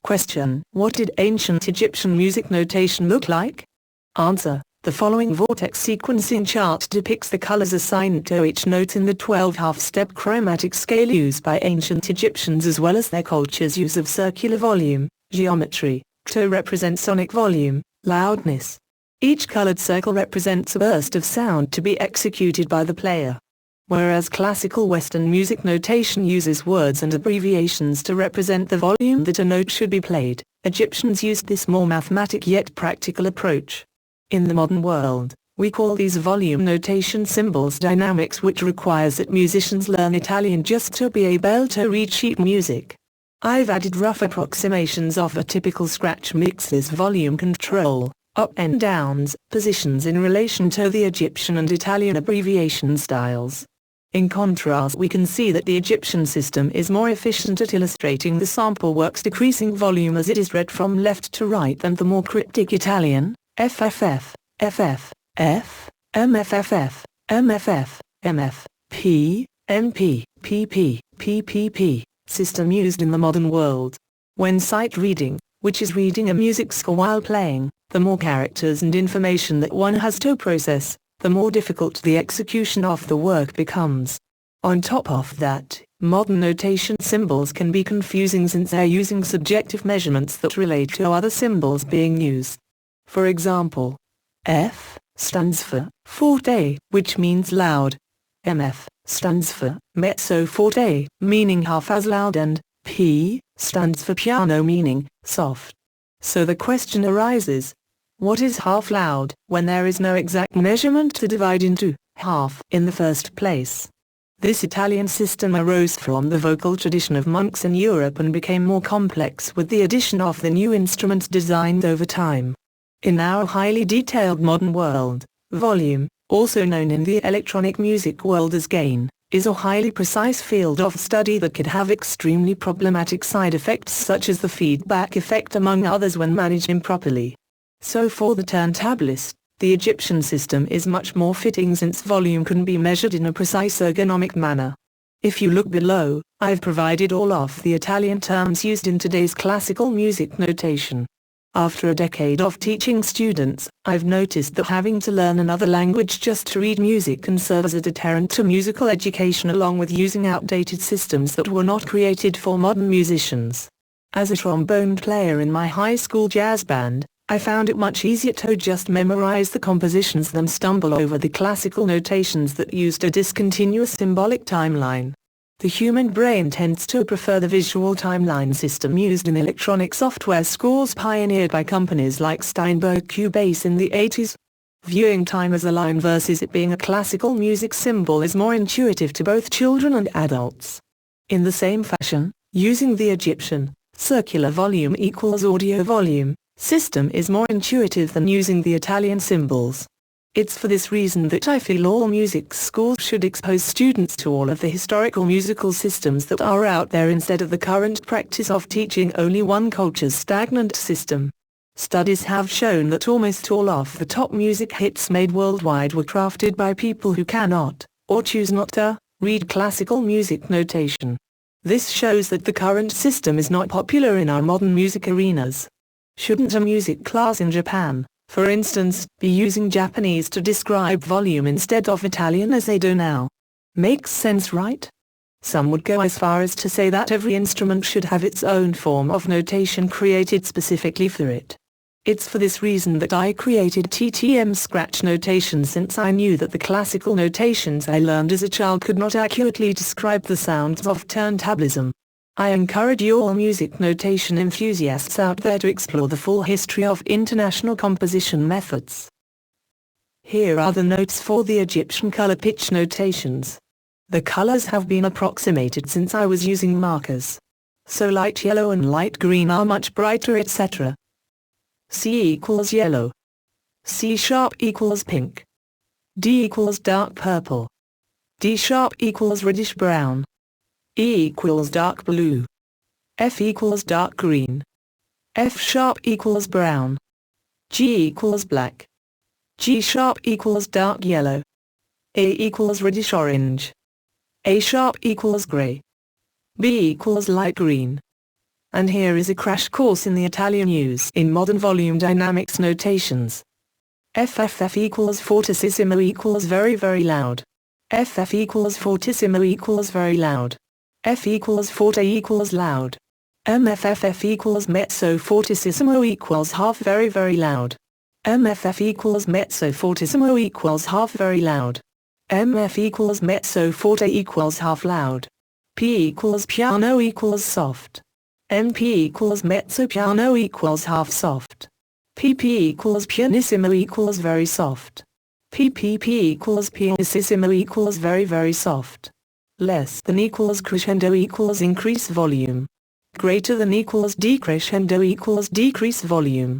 Question: What did ancient Egyptian music notation look like? Answer: The following vortex sequencing chart depicts the colors assigned to each note in the 12 half-step chromatic scale used by ancient Egyptians as well as their culture's use of circular volume, geometry, to represent sonic volume, loudness. Each colored circle represents a burst of sound to be executed by the player. Whereas classical Western music notation uses words and abbreviations to represent the volume that a note should be played, Egyptians used this more mathematic yet practical approach. In the modern world, we call these volume notation symbols dynamics, which requires that musicians learn Italian just to be able to read sheet music. I've added rough approximations of a typical scratch mix's volume control, up and downs, positions in relation to the Egyptian and Italian abbreviation styles. In contrast, we can see that the Egyptian system is more efficient at illustrating the sample work's decreasing volume as it is read from left to right than the more cryptic Italian, FFF, FF, F, mFFF, MFF, MF, P, MP, PP, PPP, system used in the modern world. When sight reading, which is reading a music score while playing, the more characters and information that one has to process, the more difficult the execution of the work becomes. On top of that, modern notation symbols can be confusing since they're using subjective measurements that relate to other symbols being used. For example, F stands for forte, which means loud. MF stands for mezzo-forte, meaning half as loud, and P stands for piano, meaning soft. So the question arises, what is half loud, when there is no exact measurement to divide into half in the first place? This Italian system arose from the vocal tradition of monks in Europe and became more complex with the addition of the new instruments designed over time. In our highly detailed modern world, volume, also known in the electronic music world as gain, is a highly precise field of study that could have extremely problematic side effects such as the feedback effect among others when managed improperly. So for the turntablist, the Egyptian system is much more fitting since volume can be measured in a precise ergonomic manner. If you look below, I've provided all of the Italian terms used in today's classical music notation. After a decade of teaching students, I've noticed that having to learn another language just to read music can serve as a deterrent to musical education, along with using outdated systems that were not created for modern musicians. As a trombone player in my high school jazz band, I found it much easier to just memorize the compositions than stumble over the classical notations that used a discontinuous symbolic timeline. The human brain tends to prefer the visual timeline system used in electronic software scores pioneered by companies like Steinberg Cubase in the 80s. Viewing time as a line versus it being a classical music symbol is more intuitive to both children and adults. In the same fashion, using the Egyptian circular volume equals audio volume system is more intuitive than using the Italian symbols. It's for this reason that I feel all music schools should expose students to all of the historical musical systems that are out there instead of the current practice of teaching only one culture's stagnant system. Studies have shown that almost all of the top music hits made worldwide were crafted by people who cannot, or choose not to, read classical music notation. This shows that the current system is not popular in our modern music arenas. Shouldn't a music class in Japan, for instance, be using Japanese to describe volume instead of Italian as they do now? Makes sense, right? Some would go as far as to say that every instrument should have its own form of notation created specifically for it. It's for this reason that I created TTM scratch notation, since I knew that the classical notations I learned as a child could not accurately describe the sounds of turntablism. I encourage you all music notation enthusiasts out there to explore the full history of international composition methods. Here are the notes for the Egyptian color pitch notations. The colors have been approximated since I was using markers. So light yellow and light green are much brighter, etc. C equals yellow. C sharp equals pink. D equals dark purple. D sharp equals reddish brown. E equals dark blue. F equals dark green. F sharp equals brown. G equals black. G sharp equals dark yellow. A equals reddish orange. A sharp equals gray. B equals light green. And here is a crash course in the Italian use in modern volume dynamics notations. FFF equals fortissimo equals very very loud. FF equals fortissimo equals very loud. F equals forte equals loud. mFFF equals mezzo fortissimo equals half very very loud. mFF equals mezzo fortissimo equals half very loud. mF equals mezzo forte equals half loud. P equals piano equals soft. MP equals mezzo piano equals half soft. PP equals pianissimo equals very soft. PPP equals pianissimo equals very very soft. Less than equals crescendo equals increase volume. Greater than equals decrescendo equals decrease volume.